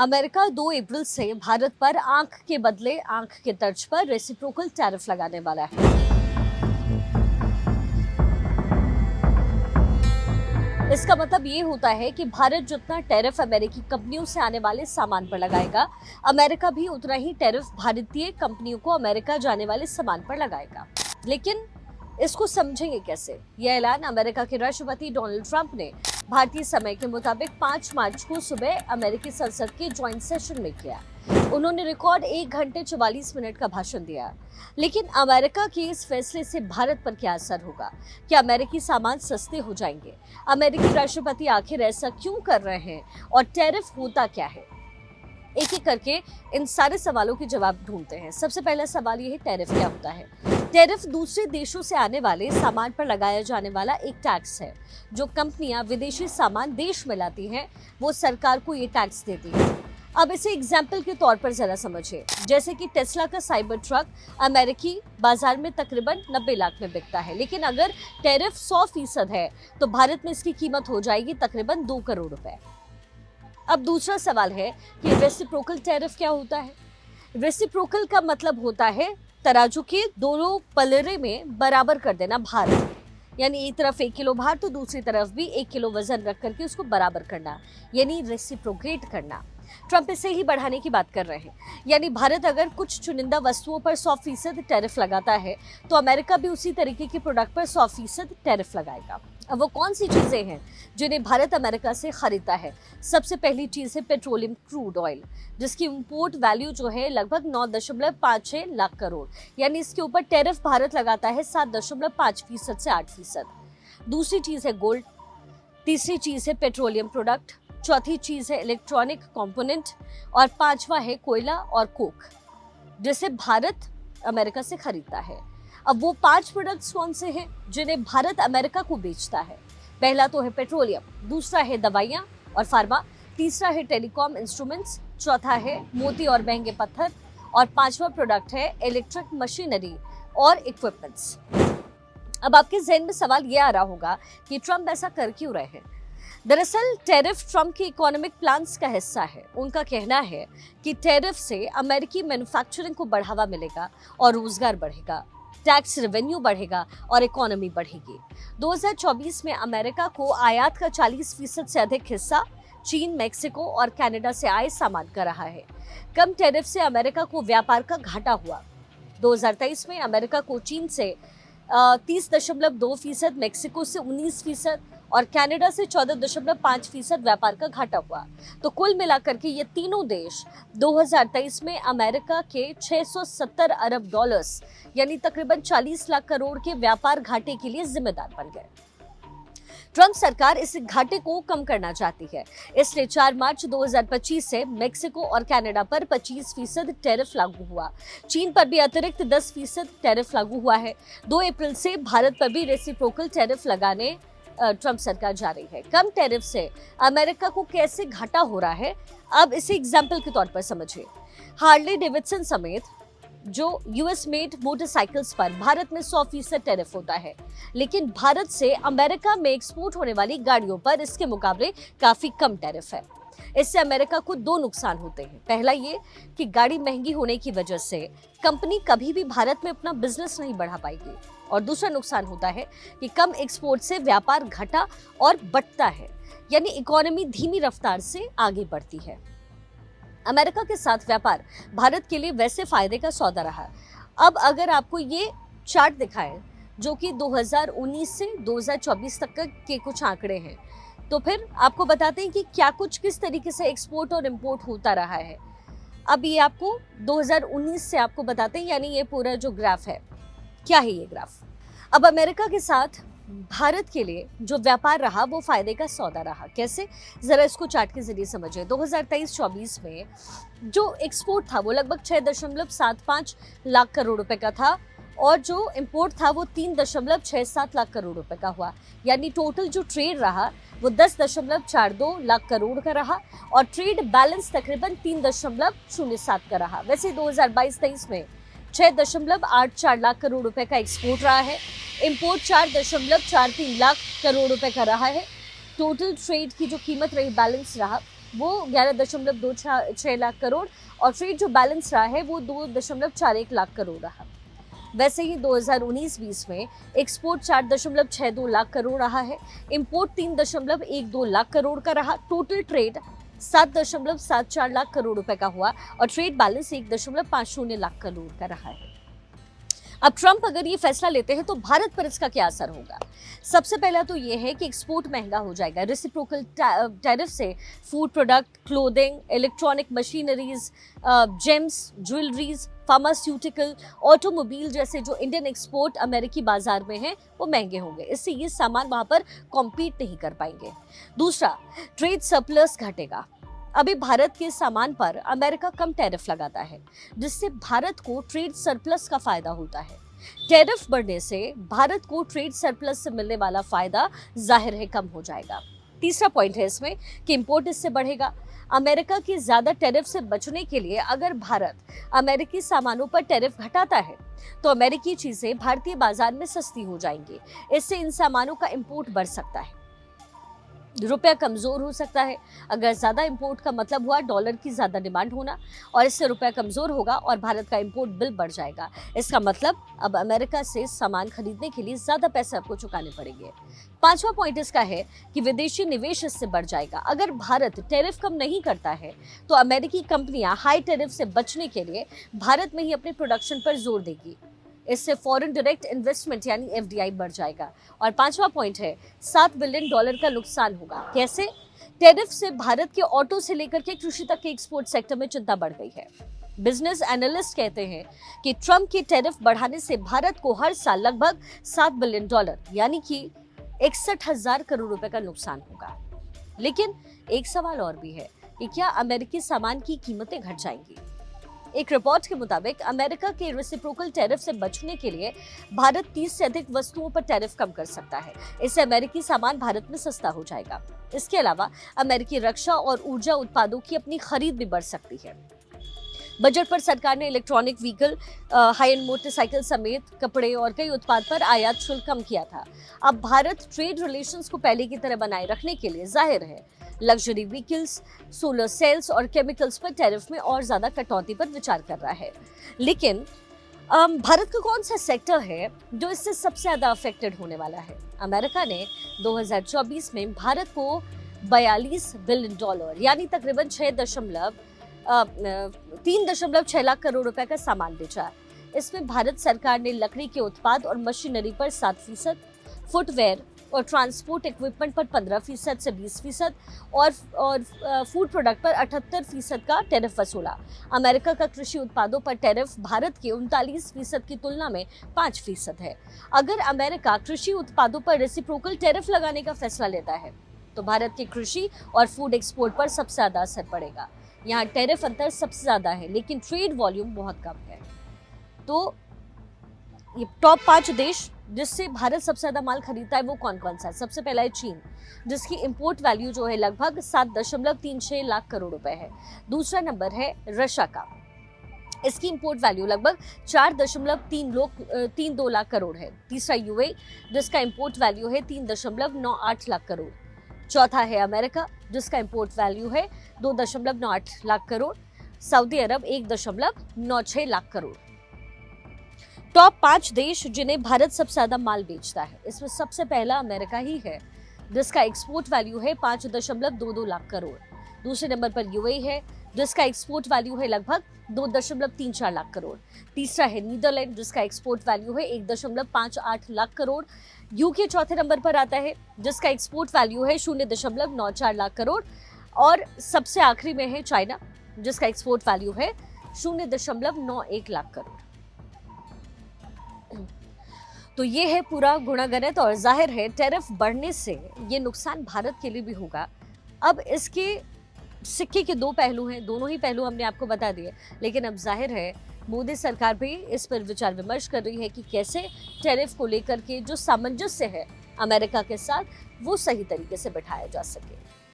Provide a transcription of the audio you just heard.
America 2 अप्रैल से भारत पर आंख के बदले आंख के तर्ज पर रेसिप्रोकल टैरिफ लगाने वाला है। इसका मतलब ये होता है कि भारत जितना टैरिफ अमेरिकी कंपनियों से आने वाले सामान पर लगाएगा, अमेरिका भी उतना ही टैरिफ भारतीय कंपनियों को अमेरिका जाने वाले सामान पर लगाएगा। लेकिन इसको समझेंगे कैसे? यह ऐलान अमेरिका के राष्ट्रपति डोनाल्ड ट्रंप ने भारतीय समय के मुताबिक 5 मार्च को सुबह अमेरिकी संसद के ज्वाइंट सेशन में किया। उन्होंने रिकॉर्ड 1 घंटे 44 मिनट का भाषण दिया। लेकिन अमेरिका के इस फैसले से भारत पर क्या असर होगा? क्या अमेरिकी सामान सस्ते हो जाएंगे? अमेरिकी राष्ट्रपति आखिर ऐसा क्यों कर रहे हैं और टैरिफ होता क्या है? एक एक करके इन सारे सवालों के जवाब ढूंढते हैं। सबसे पहला सवाल ये है, टैरिफ क्या होता है? टैरिफ दूसरे देशों से आने वाले सामान पर लगाया जाने वाला एक टैक्स है। जो कंपनियां विदेशी सामान देश में लाती हैं, वो सरकार को ये टैक्स देती है। अब इसे एग्जाम्पल के तौर पर जरा समझिए। जैसे कि टेस्ला का साइबर ट्रक अमेरिकी बाजार में तकरीबन 90 लाख में बिकता है, लेकिन अगर टैरिफ 100% है तो भारत में इसकी कीमत हो जाएगी तकरीबन 2 करोड़ रुपए। अब दूसरा सवाल है कि रेसिप्रोकल टैरिफ क्या होता है? रेसिप्रोकल का मतलब होता है तराजू के दोनों पलड़े में बराबर कर देना भार। यानी एक तरफ 1 किलो भार तो दूसरी तरफ भी 1 किलो वजन रख करके उसको बराबर करना, यानी रेसिप्रोकेट करना। ट्रंप इसे ही बढ़ाने की बात कर रहे हैं। यानी भारत अगर कुछ चुनिंदा वस्तुओं पर 100% टैरिफ लगाता है तो अमेरिका भी उसी तरीके के प्रोडक्ट पर 100% टैरिफ लगाएगा। अब वो कौन सी चीजें हैं जिन्हें भारत अमेरिका से खरीदता है? सबसे पहली चीज है पेट्रोलियम क्रूड ऑयल, जिसकी इंपोर्ट वैल्यू जो है लगभग 9.56 लाख करोड़। यानी इसके ऊपर टैरिफ भारत लगाता है 7.5% से 8%। दूसरी चीज है गोल्ड, तीसरी चीज है पेट्रोलियम प्रोडक्ट, चौथी चीज है इलेक्ट्रॉनिक कंपोनेंट और पांचवा है कोयला और कोक, जिसे भारत अमेरिका से खरीदता है। अब वो 5 प्रोडक्ट्स कौन से हैं जिन्हें भारत अमेरिका को बेचता है? पहला तो है पेट्रोलियम, दूसरा है दवाइयां और फार्मा, तीसरा है टेलीकॉम इंस्ट्रूमेंट्स, चौथा है मोती और महंगे पत्थर और पांचवा प्रोडक्ट है इलेक्ट्रिक मशीनरी और इक्विपमेंट्स। अब आपके जहन में सवाल ये आ रहा होगा कि ट्रंप ऐसा कर क्यों रहे हैं? दरअसल टैरिफ ट्रंप के इकोनॉमिक प्लान्स का हिस्सा है। उनका कहना है कि टैरिफ से अमेरिकी मैन्युफैक्चरिंग को बढ़ावा मिलेगा और रोजगार बढ़ेगा, टैक्स रेवेन्यू बढ़ेगा और इकोनॉमी बढ़ेगी। 2024 में अमेरिका को आयात का 40% से अधिक हिस्सा चीन, मेक्सिको और कनाडा से आए सामान का रहा है। कम टैरिफ से अमेरिका को व्यापार का घाटा हुआ। 2023 में अमेरिका को चीन से 30.2%, मेक्सिको से 19% और कनाडा से 14.5% व्यापार का घाटा हुआ। तो कुल मिलाकर के ये तीनों देश 2023 में अमेरिका के 670 अरब डॉलर्स यानी तकरीबन 40 लाख करोड़ के व्यापार घाटे के लिए जिम्मेदार बन गए। ट्रंप सरकार इस घाटे को कम करना चाहती है, इसलिए 4 मार्च 2025 से मेक्सिको और कनाडा पर 25% टैरिफ लागू हुआ। चीन पर भी अतिरिक्त 10% टैरिफ लागू हुआ है। 2 अप्रैल से भारत पर भी रेसिप्रोकल टैरिफ लगाने ट्रंप सरकार जा रही है। कम टैरिफ से अमेरिका को कैसे घाटा हो रहा है, अब इसे एग्जाम्पल के तौर पर समझिए। हार्ले डेविडसन समेत जो यूएस मेड मोटरसाइकिल्स पर भारत में 100% टैरिफ होता है, लेकिन भारत से अमेरिका में एक्सपोर्ट होने वाली गाड़ियों पर इसके मुकाबले काफी कम टैरिफ है। इससे अमेरिका को 2 नुकसान होते हैं। पहला ये कि गाड़ी महंगी होने की वजह से कंपनी कभी भी भारत में अपना बिजनेस नहीं बढ़ा पाएगी, और दूसरा नुकसान होता है कि कम एक्सपोर्ट से व्यापार घटा और बढ़ता है, यानी इकोनॉमी धीमी रफ्तार से आगे बढ़ती है। अमेरिका के साथ व्यापार भारत के लिए वैसे फायदे का सौदा रहा। अब अगर आपको ये चार्ट दिखाएं जो कि 2019 से 2024 तक के कुछ आंकड़े हैं, तो फिर आपको बताते हैं कि क्या कुछ किस तरीके से एक्सपोर्ट और इंपोर्ट होता रहा है। अब ये आपको 2019 से आपको बताते हैं, यानी ये पूरा जो ग्राफ है, क्या है ये ग्राफ। अब अमेरिका के साथ भारत के लिए जो व्यापार रहा वो फायदे का सौदा रहा। कैसे, जरा इसको चार्ट के जरिए समझिए। 2023-24 में जो एक्सपोर्ट था वो लगभग 6.75 लाख करोड़ रुपए का था और जो इंपोर्ट था वो 3.67 लाख करोड़ रुपए का हुआ। यानी टोटल जो ट्रेड रहा वो 10.42 लाख करोड़ का रहा और ट्रेड बैलेंस तकरीबन 3.07 का रहा। वैसे 2022-23 में 6.84 लाख करोड़ रुपए का एक्सपोर्ट रहा है, इंपोर्ट 4.43 लाख करोड़ रुपए का रहा है। टोटल ट्रेड की जो कीमत रही, बैलेंस रहा वो 11.26 लाख करोड़ और ट्रेड जो बैलेंस रहा है वो 2.41 लाख करोड़ रहा। वैसे ही 2019-20 में एक्सपोर्ट 4.62 लाख करोड़ रहा है, इंपोर्ट 3.12 लाख करोड़ का रहा। टोटल ट्रेड 7.74 लाख करोड़ रुपए का हुआ और ट्रेड बैलेंस 1.50 लाख करोड़ का रहा है। अब ट्रंप अगर ये फैसला लेते हैं तो भारत पर इसका क्या असर होगा? सबसे पहला तो ये है कि एक्सपोर्ट महंगा हो जाएगा। रेसिप्रोकल टैरिफ से food product, clothing, electronic machineries, James, jewelleries, pharmaceutical, automobile जैसे जो इंडियन एक्सपोर्ट अमेरिकी बाजार में है वो महंगे होंगे। इससे ये सामान वहां पर कॉम्पीट नहीं कर पाएंगे। दूसरा, ट्रेड सरप्लस घटेगा। अभी भारत के सामान पर अमेरिका कम टैरिफ लगाता है, जिससे भारत को ट्रेड सरप्लस का फायदा होता है। टैरिफ बढ़ने से भारत को ट्रेड सरप्लस से मिलने वाला फायदा जाहिर है कम हो जाएगा। तीसरा पॉइंट है इसमें कि इंपोर्ट इससे बढ़ेगा। अमेरिका की ज्यादा टैरिफ से बचने के लिए अगर भारत अमेरिकी सामानों पर टैरिफ घटाता है तो अमेरिकी चीजें भारतीय बाजार में सस्ती हो जाएंगी। इससे इन सामानों का इंपोर्ट बढ़ सकता है, रुपया कमजोर हो सकता है। अगर ज्यादा इंपोर्ट का मतलब हुआ डॉलर की ज्यादा डिमांड होना और इससे रुपया कमजोर होगा और भारत का इंपोर्ट बिल बढ़ जाएगा। इसका मतलब अब अमेरिका से सामान खरीदने के लिए ज्यादा पैसे आपको चुकाने पड़ेंगे। पांचवा पॉइंट इसका है कि विदेशी निवेश इससे बढ़ जाएगा। अगर भारत टैरिफ कम नहीं करता है तो अमेरिकी कंपनियां हाई टैरिफ से बचने के लिए भारत में ही अपने प्रोडक्शन पर जोर देगी। इससे फॉरेन डायरेक्ट इन्वेस्टमेंट यानी एफडीआई बढ़ जाएगा। और पांचवा पॉइंट है $7 बिलियन का नुकसान होगा। कैसे? टैरिफ से भारत के ऑटो से लेकर के कृषि तक के एक्सपोर्ट सेक्टर में चिंता बढ़ गई है। बिजनेस एनालिस्ट कहते हैं कि ट्रंप की टैरिफ बढ़ाने से भारत को हर साल लगभग $7 बिलियन यानी कि 61,000 करोड़ रुपए का नुकसान होगा। लेकिन एक सवाल और भी है कि क्या अमेरिकी सामान की कीमतें घट जाएंगी? एक रिपोर्ट के मुताबिक अमेरिका के रेसिप्रोकल टैरिफ से बचने के लिए भारत 30 से अधिक वस्तुओं पर टैरिफ कम कर सकता है। इससे अमेरिकी सामान भारत में सस्ता हो जाएगा। इसके अलावा अमेरिकी रक्षा और ऊर्जा उत्पादों की अपनी खरीद भी बढ़ सकती है। बजट पर सरकार ने electronic vehicle, high and motorcycle समेत कपड़े और कई उत्पाद पर आयात शुल्क कम किया था। अब भारत ट्रेड रिलेशंस को पहले की तरह बनाए रखने के लिए जाहिर है लग्जरी व्हीकल्स, सोलर सेल्स और केमिकल्स पर टैरिफ में और ज्यादा कटौती पर विचार कर रहा है। लेकिन भारत का कौन सा सेक्टर है जो इससे सबसे ज्यादा अफेक्टेड होने वाला है? अमेरिका ने 2024 में भारत को $42 बिलियन यानी तकरीबन 3.6 लाख करोड़ रुपए का सामान बेचा। इसमें भारत सरकार ने लकड़ी के उत्पाद और मशीनरी पर 7%, फुटवेयर और ट्रांसपोर्ट इक्विपमेंट पर 15% से 20% और फूड प्रोडक्ट पर 78% का टैरिफ वसूला। अमेरिका का कृषि उत्पादों पर टैरिफ भारत के 39% की तुलना में 5% है। अगर अमेरिका कृषि उत्पादों पर रेसिप्रोकल टैरिफ लगाने का फैसला लेता है तो भारत के कृषि और फूड एक्सपोर्ट पर सबसे ज्यादा असर पड़ेगा। यहाँ टैरिफ अंतर सबसे ज्यादा है लेकिन ट्रेड वॉल्यूम बहुत कम है। तो ये टॉप 5 देश जिससे भारत सबसे ज्यादा माल खरीदता है वो कौन कौन सा है? सबसे पहला है चीन, जिसकी इंपोर्ट वैल्यू जो है लगभग 7.36 लाख करोड़ रुपए है। दूसरा नंबर है रशिया का, इसकी इंपोर्ट वैल्यू लगभग 4.32 लाख करोड़ है। तीसरा यूएई, जिसका इंपोर्ट वैल्यू है 3.98 लाख करोड़। चौथा है अमेरिका, जिसका इंपोर्ट वैल्यू है 2.98 लाख करोड़। सऊदी अरब 1.96 लाख करोड़। टॉप 5 देश जिन्हें भारत सबसे ज्यादा माल बेचता है, इसमें सबसे पहला अमेरिका ही है, जिसका एक्सपोर्ट वैल्यू है 5.22 लाख करोड़। दूसरे नंबर पर यूएई है, जिसका एक्सपोर्ट वैल्यू है लगभग 2.34 लाख करोड़। तीसरा है नीदरलैंड, जिसका एक्सपोर्ट वैल्यू है 1.58 लाख करोड़। यूके चौथे नंबर पर आता है, जिसका एक्सपोर्ट वैल्यू है 0.94 लाख करोड़। और सबसे आखिरी में है चाइना, जिसका एक्सपोर्ट वैल्यू है 0.91 लाख करोड़। तो ये है पूरा गुणागणित और जाहिर है टैरिफ बढ़ने से ये नुकसान भारत के लिए भी होगा। अब इसके सिक्के के दो पहलू हैं, दोनों ही पहलू हमने आपको बता दिए, लेकिन अब जाहिर है मोदी सरकार भी इस पर विचार विमर्श कर रही है कि कैसे टैरिफ को लेकर के जो सामंजस्य है अमेरिका के साथ वो सही तरीके से बिठाया जा सके।